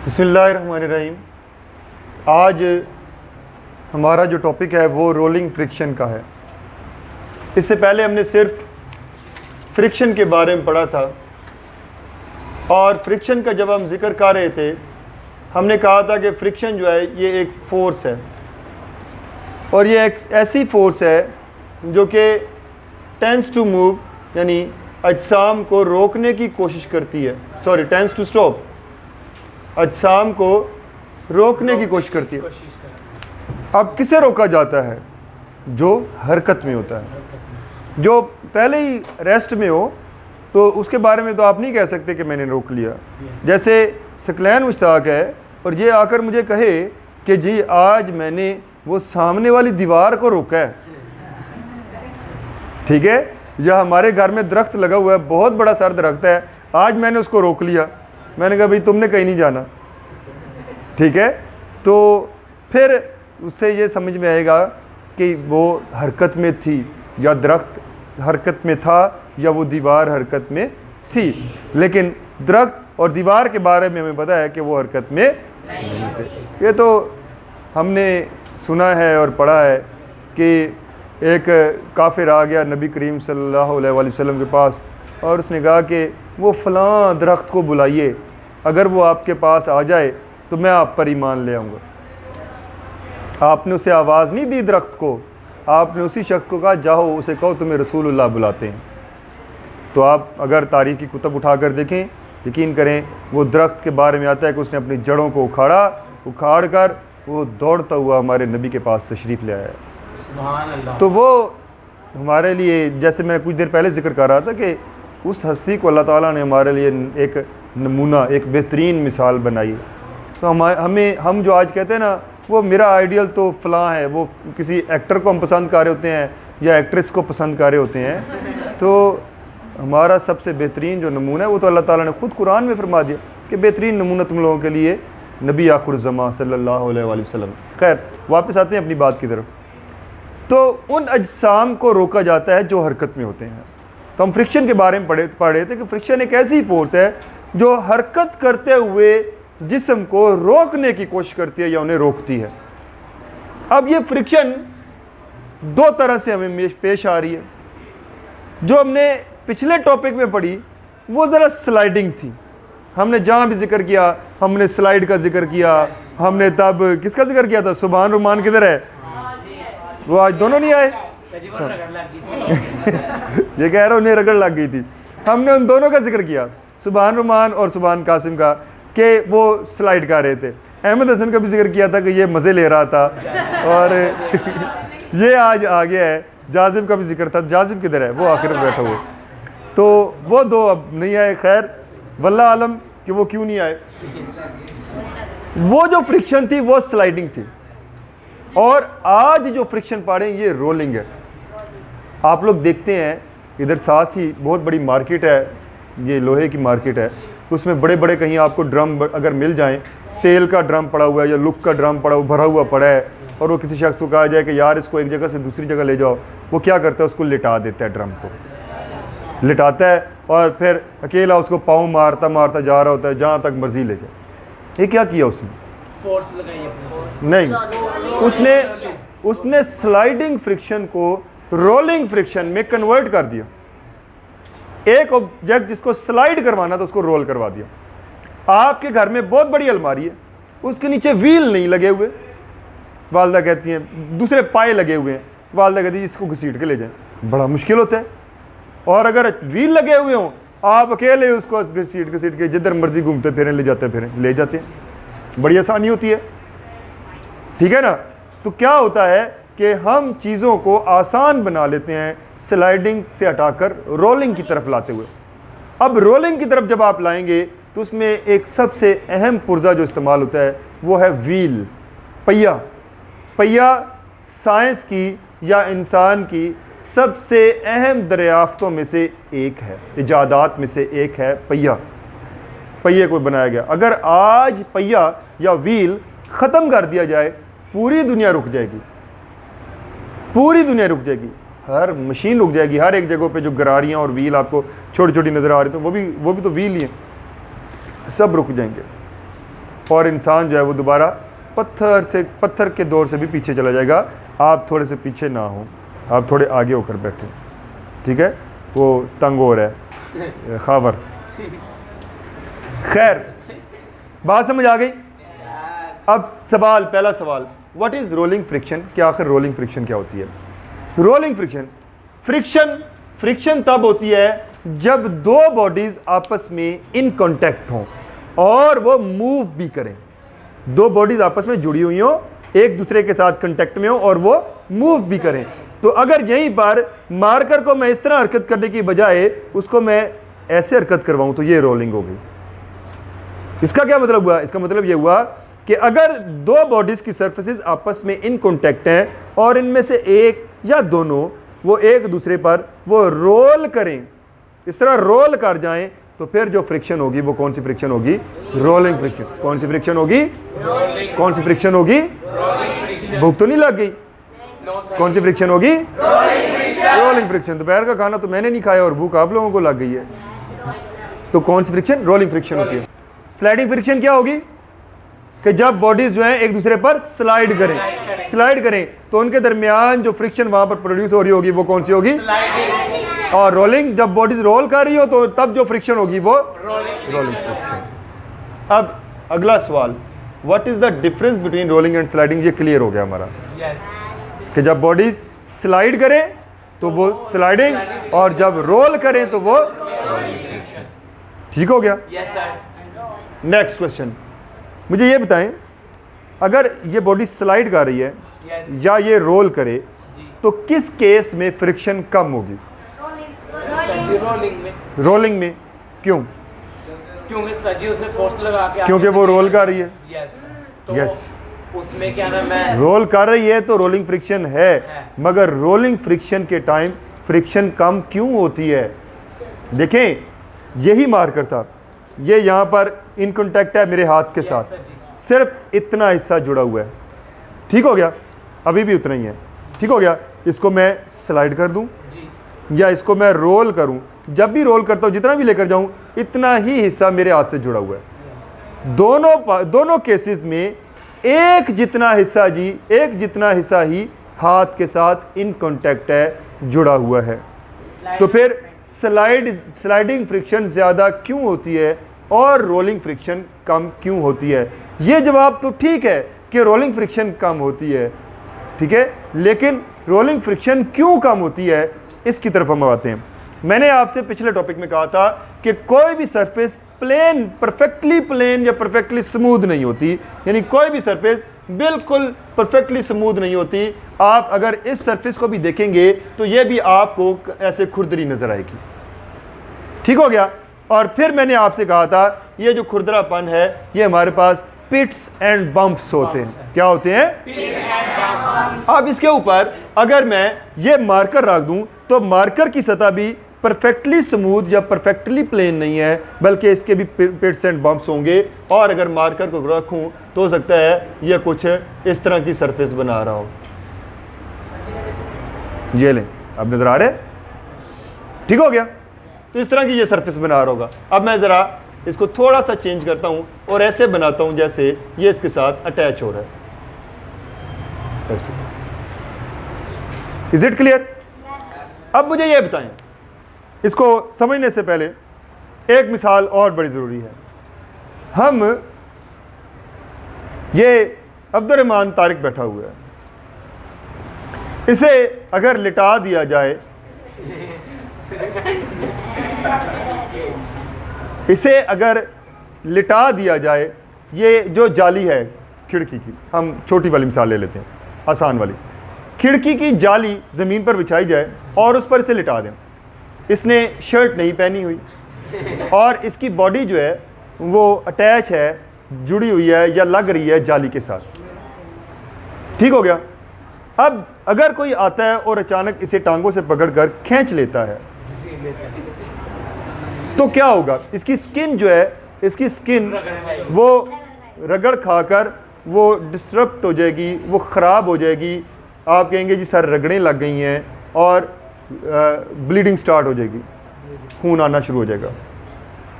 बिस्मिल्लाहिर्रहमानिर्रहीम। आज हमारा जो टॉपिक है वो रोलिंग फ्रिक्शन का है। इससे पहले हमने सिर्फ फ्रिक्शन के बारे में पढ़ा था और फ्रिक्शन का जब हम जिक्र कर रहे थे हमने कहा था कि फ्रिक्शन जो है ये एक फ़ोर्स है और ये एक ऐसी फ़ोर्स है जो कि टेंस टू मूव यानी अजसाम को रोकने की कोशिश करती है। टेंस टू स्टॉप, अजसाम को रोकने की कोशिश करती है। अब किसे रोका जाता है? जो हरकत में होता है। जो पहले ही रेस्ट में हो तो उसके बारे में तो आप नहीं कह सकते कि मैंने रोक लिया। जैसे सकलैन मुश्ताक है और ये आकर मुझे कहे कि जी आज मैंने वो सामने वाली दीवार को रोका है, ठीक है, या हमारे घर में दरख्त लगा हुआ है, बहुत बड़ा सर दरख्त है, आज मैंने उसको रोक लिया। मैंने कहा भाई तुमने कहीं नहीं जाना, ठीक है। तो फिर उससे ये समझ में आएगा कि वो हरकत में थी या दरख्त हरकत में था या वो दीवार हरकत में थी। लेकिन दरख्त और दीवार के बारे में हमें पता है कि वो हरकत में नहीं थे। ये तो हमने सुना है और पढ़ा है कि एक काफिर आ गया नबी करीम सल्लल्लाहु अलैहि वसल्लम के पास और उसने कहा कि वो फ़लाँ दरख्त को बुलाइए, अगर वो आपके पास आ जाए तो मैं आप पर ईमान ले आऊँगा। आपने उसे आवाज़ नहीं दी दरख्त को, आपने उसी शख्स को कहा जाओ उसे कहो तुम्हें रसूलुल्लाह बुलाते हैं। तो आप अगर तारीख़ की कुतब उठा कर देखें, यकीन करें वो दरख्त के बारे में आता है कि उसने अपनी जड़ों को उखाड़ कर वो दौड़ता हुआ हमारे नबी के पास तशरीफ़ ले आया है। तो वो हमारे लिए, जैसे मैं कुछ देर पहले जिक्र कर रहा था कि उस हस्ती को अल्लाह ताला ने हमारे लिए एक नमूना, एक बेहतरीन मिसाल बनाई। तो हम जो आज कहते हैं ना वो मेरा आइडियल तो फ़लाँ है, वो किसी एक्टर को हम पसंद कर रहे होते हैं या एक्ट्रेस को पसंद कर रहे होते हैं, तो हमारा सबसे बेहतरीन जो नमूना है वो तो अल्लाह ताला ने ख़ुद कुरान में फरमा दिया कि बेहतरीन नमूना तुम लोगों के लिए नबी आखिरुज़्ज़मान सल्लल्लाहु अलैहि वसल्लम। खैर वापस आते हैं अपनी बात की तरफ। तो उन अजसाम को रोका जाता है जो हरकत में होते हैं। तो हम फ्रिक्शन के बारे में पढ़ रहे थे कि फ्रिक्शन एक ऐसी फोर्स है जो हरकत करते हुए जिस्म को रोकने की कोशिश करती है या उन्हें रोकती है। अब ये फ्रिक्शन दो तरह से हमें पेश आ रही है। जो हमने पिछले टॉपिक में पढ़ी वो ज़रा स्लाइडिंग थी। हमने जहाँ भी जिक्र किया हमने स्लाइड का जिक्र किया, हमने तब किसका जिक्र किया था? सुभान रुमान किधर है? वो आज दोनों नहीं आए। ये कह रहा उन्हें रगड़ लग गई थी। हमने उन दोनों का जिक्र किया, सुभान रुमान और सुभान कासिम का, कि वो स्लाइड कर रहे थे। अहमद हसन का भी जिक्र किया था कि ये मज़े ले रहा था और ये आज आ गया है। जाजिब का भी जिक्र था। जाजिब किधर है? वो आखिर में बैठा हुआ। तो वो दो अब नहीं आए। खैर वल्लाह आलम कि वो क्यों नहीं आए। वो जो फ्रिक्शन थी वो स्लाइडिंग थी और आज जो फ्रिक्शन पा रहे हैं ये रोलिंग है। आप लोग देखते हैं इधर साथ ही बहुत बड़ी मार्केट है, ये लोहे की मार्केट है, उसमें बड़े बड़े कहीं आपको ड्रम अगर मिल जाएं, तेल का ड्रम पड़ा हुआ है या लुक का ड्रम भरा हुआ पड़ा है और वो किसी शख्स को कहा जाए कि यार इसको एक जगह से दूसरी जगह ले जाओ, वो क्या करता है? उसको लिटा देता है, ड्रम को लिटाता है और फिर अकेला उसको पाँव मारता मारता जा रहा होता है जहाँ तक मर्जी ले जाए। ये क्या किया उसने? फोर्स लगाई अपने नहीं, उसने स्लाइडिंग फ्रिक्शन को रोलिंग फ्रिक्शन में कन्वर्ट कर दिया। एक ऑब्जेक्ट जिसको स्लाइड करवाना था उसको रोल करवा दिया। आपके घर में बहुत बड़ी अलमारी है, उसके नीचे व्हील नहीं लगे हुए, वालदा कहती हैं दूसरे पाए लगे हुए हैं, वालदा कहती है इसको घसीट के ले जाएं, बड़ा मुश्किल होता है। और अगर व्हील लगे हुए हों आप अकेले उसको घसीट के जिधर मर्जी घूमते फिरें ले जाते हैं, बड़ी आसानी होती है, ठीक है ना। तो क्या होता है कि हम चीज़ों को आसान बना लेते हैं स्लाइडिंग से हटाकर रोलिंग की तरफ लाते हुए। अब रोलिंग की तरफ जब आप लाएंगे तो उसमें एक सबसे अहम पुर्जा जो इस्तेमाल होता है वो है व्हील, पहिया साइंस की या इंसान की सबसे अहम दरियाफ्तों में से एक है, इजादात में से एक है पहिए को बनाया गया। अगर आज पहिया या व्हील ख़त्म कर दिया जाए पूरी दुनिया रुक जाएगी, हर मशीन रुक जाएगी। हर एक जगह पे जो गरारियाँ और व्हील आपको छोटी छोटी नज़र आ रही तो वो भी तो व्हील ही हैं, सब रुक जाएंगे। और इंसान जो है वो दोबारा पत्थर के दौर से भी पीछे चला जाएगा। आप थोड़े से पीछे ना हो, आप थोड़े आगे होकर बैठे, ठीक है? वो तंग हो रहा है खावर। खैर, बात समझ आ गई? अब सवाल, पहला सवाल, व्हाट इज़ रोलिंग फ्रिक्शन? क्या आखिर रोलिंग फ्रिक्शन क्या होती है? रोलिंग फ्रिक्शन तब होती है जब दो बॉडीज आपस में इन कांटेक्ट हों और वो मूव भी करें। दो बॉडीज आपस में जुड़ी हुई हों, एक दूसरे के साथ कांटेक्ट में हो और वो मूव भी करें। तो अगर यहीं पर मार्कर को मैं इस तरह हरकत करने की बजाय उसको मैं ऐसे हरकत करवाऊं तो ये रोलिंग हो गई। इसका क्या मतलब हुआ? इसका मतलब ये हुआ कि अगर दो बॉडीज की सरफेसेस आपस में इन कांटेक्ट हैं और इनमें से एक या दोनों वो एक दूसरे पर वो रोल करें, इस तरह रोल कर जाएं, तो फिर जो फ्रिक्शन होगी वो कौन सी फ्रिक्शन होगी? Rolling friction. कौन सी फ्रिक्शन होगी? कौन सी फ्रिक्शन होगी? भूख तो नहीं लग गई? कौन सी फ्रिक्शन होगी? Rolling friction. दोपहर का खाना तो मैंने नहीं खाया और भूख आप लोगों को लग गई है, तो कौन सी फ्रिक्शन? रोलिंग फ्रिक्शन होती है। स्लाइडिंग फ्रिक्शन क्या होगी? कि जब बॉडीज जो हैं एक दूसरे पर स्लाइड करें तो उनके दरमियान जो फ्रिक्शन वहां पर प्रोड्यूस हो रही होगी वो कौन सी होगी? और रोलिंग, जब बॉडीज रोल कर रही हो तो तब जो फ्रिक्शन होगी वो रोलिंग फ्रिक्शन। अब अगला सवाल, what is the difference between rolling and sliding? ये क्लियर हो गया हमारा कि जब बॉडीज स्लाइड करें तो वो स्लाइडिंग और जब रोल करें तो वो रोलिंग फ्रिक्शन। ठीक हो गया? नेक्स्ट क्वेश्चन, मुझे ये बताएं, अगर ये बॉडी स्लाइड कर रही है या ये रोल करे तो किस केस में फ्रिक्शन कम होगी? रोलिंग में। क्यों? क्योंकि सजी उसे फोर्स लगा के, क्योंकि वो रोल कर रही है। यस, उसमें क्या नाम है, रोल कर रही है तो रोलिंग फ्रिक्शन है, मगर रोलिंग फ्रिक्शन के टाइम फ्रिक्शन कम क्यों होती है? देखें, यही मार्कर था, ये यहाँ पर इन कांटेक्ट है मेरे हाथ के साथ, सिर्फ इतना हिस्सा जुड़ा हुआ है। ठीक हो गया? अभी भी उतना ही है। ठीक हो गया? इसको मैं स्लाइड कर दूं या इसको मैं रोल करूं, जब भी रोल करता हूं जितना भी लेकर जाऊं इतना ही हिस्सा मेरे हाथ से जुड़ा हुआ है। दोनों केसेस में एक जितना हिस्सा ही हाथ के साथ इन कांटेक्ट है, जुड़ा हुआ है। तो फिर स्लाइडिंग फ्रिक्शन ज़्यादा क्यों होती है और रोलिंग फ्रिक्शन कम क्यों होती है? ये जवाब तो ठीक है कि रोलिंग फ्रिक्शन कम होती है, ठीक है, लेकिन रोलिंग फ्रिक्शन क्यों कम होती है इसकी तरफ हम आते हैं। मैंने आपसे पिछले टॉपिक में कहा था कि कोई भी सरफेस परफेक्टली प्लेन या परफेक्टली स्मूथ नहीं होती, यानी कोई भी सरफेस बिल्कुल परफेक्टली स्मूथ नहीं होती। आप अगर इस सरफेस को भी देखेंगे तो ये भी आपको ऐसे खुरदरी नजर आएगी। ठीक हो गया? और फिर मैंने आपसे कहा था ये जो खुरदरापन है ये हमारे पास पिट्स एंड बम्प्स होते हैं। क्या होते हैं? अब इसके ऊपर अगर मैं ये मार्कर रख दूं तो मार्कर की सतह भी परफेक्टली स्मूथ या परफेक्टली प्लेन नहीं है, बल्कि इसके भी पिट्स एंड बम्प्स होंगे। और अगर मार्कर को रखूं तो हो सकता है ये कुछ इस तरह की सरफेस बना रहा हो। ये लें, अब नजर आ रहे? ठीक हो गया? तो इस तरह की ये सरफेस बना रहा होगा। अब मैं ज़रा इसको थोड़ा सा चेंज करता हूं और ऐसे बनाता हूं जैसे ये इसके साथ अटैच हो रहा है, ऐसे। Is it clear? अब मुझे ये बताएं, इसको समझने से पहले एक मिसाल और बड़ी ज़रूरी है। हम ये अब्दुर्रहमान तारिक बैठा हुआ है, इसे अगर लिटा दिया जाए, ये जो जाली है खिड़की की, हम छोटी वाली मिसाल ले लेते हैं, आसान वाली। खिड़की की जाली ज़मीन पर बिछाई जाए और उस पर इसे लिटा दें। इसने शर्ट नहीं पहनी हुई और इसकी बॉडी जो है वो अटैच है, जुड़ी हुई है या लग रही है जाली के साथ। ठीक हो गया? अब अगर कोई आता है और अचानक इसे टांगों से पकड़कर खींच लेता है तो क्या होगा? इसकी स्किन जो है, इसकी स्किन वो रगड़ खाकर वो डिस्टर्ब हो जाएगी, वो ख़राब हो जाएगी। आप कहेंगे जी सर रगड़ें लग गई हैं और ब्लीडिंग स्टार्ट हो जाएगी, खून आना शुरू हो जाएगा।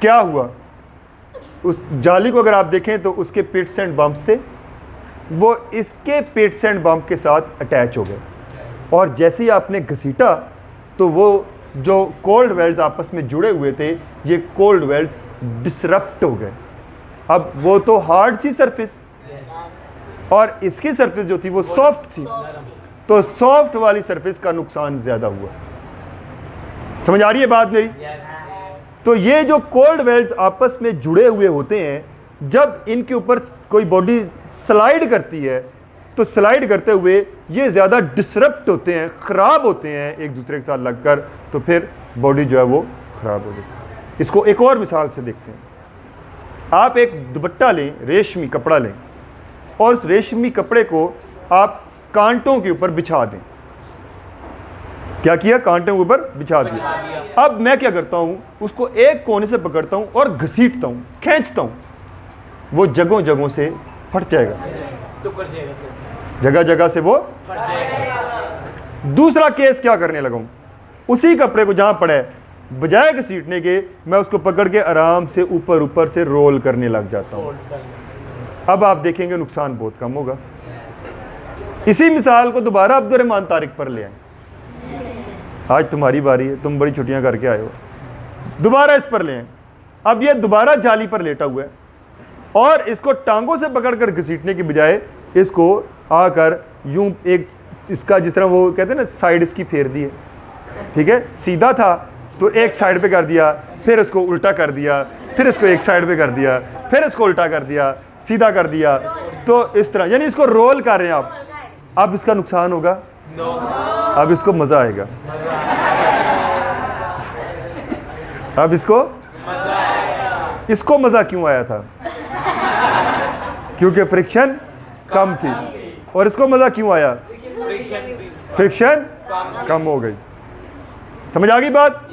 क्या हुआ? उस जाली को अगर आप देखें तो उसके पिट्स एंड बम्प्स थे, वो इसके पिट्स एंड बम्प के साथ अटैच हो गए, और जैसे ही आपने घसीटा तो वो जो कोल्ड वेल्स आपस में जुड़े हुए थे, ये कोल्ड वेल्स डिसरप्ट हो गए। अब वो तो हार्ड थी सरफेस और इसकी सरफेस जो थी वो सॉफ्ट थी, तो सॉफ्ट वाली सरफेस का नुकसान ज़्यादा हुआ। समझ आ रही है बात मेरी? तो ये जो कोल्ड वेल्स आपस में जुड़े हुए होते हैं, जब इनके ऊपर कोई बॉडी स्लाइड करती है तो स्लाइड करते हुए ये ज़्यादा डिसरप्ट होते हैं, ख़राब होते हैं एक दूसरे के साथ लगकर, तो फिर बॉडी जो है वो ख़राब हो जाती। इसको एक और मिसाल से देखते हैं। आप एक दुपट्टा लें, रेशमी कपड़ा लें, और उस रेशमी कपड़े को आप कांटों के ऊपर बिछा दें। क्या किया? कांटों के ऊपर बिछा दिया। अब मैं क्या करता हूँ, उसको एक कोने से पकड़ता हूँ और घसीटता हूँ, खींचता हूँ, वो जगहों जगहों से फट जाएगा, जगह जगह से वो फट जाएगा। दूसरा केस क्या करने लगा हूँ, उसी कपड़े को जहाँ पड़ा है, बजाय घसीटने के मैं उसको पकड़ के आराम से ऊपर ऊपर से रोल करने लग जाता हूँ। अब आप देखेंगे नुकसान बहुत कम होगा। इसी मिसाल को दोबारा अब्दुर्रहमान तारिक पर ले आए। आज तुम्हारी बारी है, तुम बड़ी छुट्टियां करके आए हो, दोबारा इस पर ले आए। अब ये दोबारा जाली पर लेटा हुआ है, और इसको टांगों से पकड़कर घसीटने की बजाय इसको आकर यूं एक इसका, जिस तरह वो कहते हैं ना, साइड इसकी फेर दी है, ठीक है, सीधा था तो एक साइड पे कर दिया, फिर इसको उल्टा कर दिया, फिर इसको एक साइड पे कर दिया, फिर इसको उल्टा कर दिया, सीधा कर दिया, तो इस तरह, यानी इसको रोल कर रहे हैं आप। अब इसका नुकसान होगा? अब इसको मज़ा आएगा। अब इसको मज़ा क्यों आया था? क्योंकि फ्रिक्शन कम थी। और इसको मज़ा क्यों आया? फ्रिक्शन कम हो गई। समझ आ गई बात?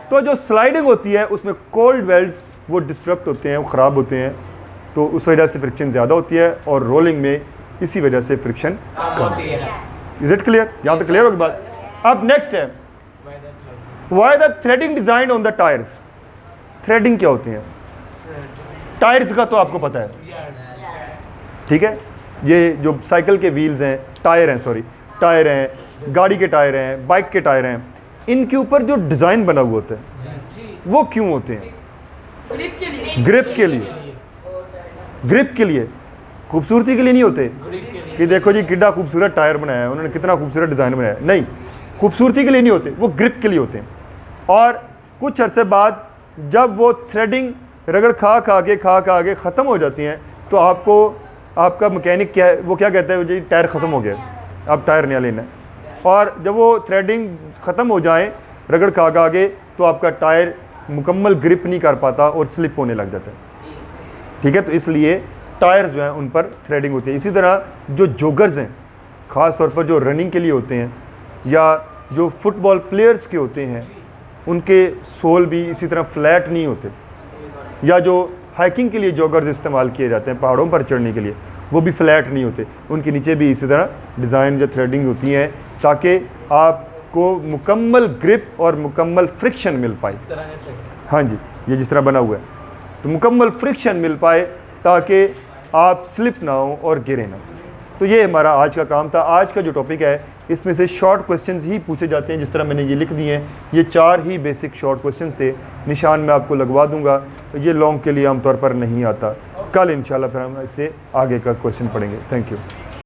तो जो स्लाइडिंग होती है उसमें कोल्ड वेल्स वो डिस्टर्ब होते हैं, वो ख़राब होते हैं, तो उस वजह से फ्रिक्शन ज़्यादा होती है, और रोलिंग में इसी वजह से फ्रिक्शन कम होती है। Is it clear? यहाँ तक क्लियर होगी बात? अब नेक्स्ट है, why the threading design on the tyres. Threading क्या होती है? टायर्स का तो आपको पता है, ठीक है, ये जो साइकिल के व्हील्स हैं, टायर हैं, गाड़ी के टायर हैं, बाइक के टायर हैं, इनके ऊपर जो डिज़ाइन बना हुआ होता है वो क्यों होते हैं? ग्रिप के लिए, खूबसूरती के लिए नहीं होते कि देखो जी कितना खूबसूरत टायर बनाया है उन्होंने, कितना खूबसूरत डिज़ाइन बनाया है। नहीं, खूबसूरती के लिए नहीं होते, वो ग्रिप के लिए होते हैं। और कुछ अरसे बाद जब वो थ्रेडिंग रगड़ खा के ख़त्म हो जाती हैं, तो आपका मैकेनिक क्या कहता है, जी टायर ख़त्म हो गया, अब टायर नया लेना है। और जब वो थ्रेडिंग ख़त्म हो जाए रगड़ खा के, तो आपका टायर मुकम्मल ग्रिप नहीं कर पाता और स्लिप होने लग जाता है, ठीक है। तो इसलिए टायर्स जो हैं उन पर थ्रेडिंग होती है। इसी तरह जो जोगर्स हैं, ख़ास तौर पर जो रनिंग के लिए होते हैं या जो फुटबॉल प्लेयर्स के होते हैं, उनके सोल भी इसी तरह फ्लैट नहीं होते, या जो हाइकिंग के लिए जॉगर्स इस्तेमाल किए जाते हैं पहाड़ों पर चढ़ने के लिए, वो भी फ्लैट नहीं होते, उनके नीचे भी इसी तरह डिज़ाइन या थ्रेडिंग होती हैं, ताकि आपको मुकम्मल ग्रिप और मुकम्मल फ्रिक्शन मिल पाए। हाँ जी, ये जिस तरह बना हुआ है, तो मुकम्मल फ्रिक्शन मिल पाए ताकि आप स्लिप ना हो और गिरे ना। तो ये हमारा आज का काम था। आज का जो टॉपिक है इसमें से शॉर्ट क्वेश्चंस ही पूछे जाते हैं, जिस तरह मैंने ये लिख दिए हैं, ये 4 ही बेसिक शॉर्ट क्वेश्चंस थे। निशान मैं आपको लगवा दूंगा, ये लॉन्ग के लिए आमतौर पर नहीं आता। कल इंशाल्लाह फिर हम इससे आगे का क्वेश्चन पढ़ेंगे। Thank you.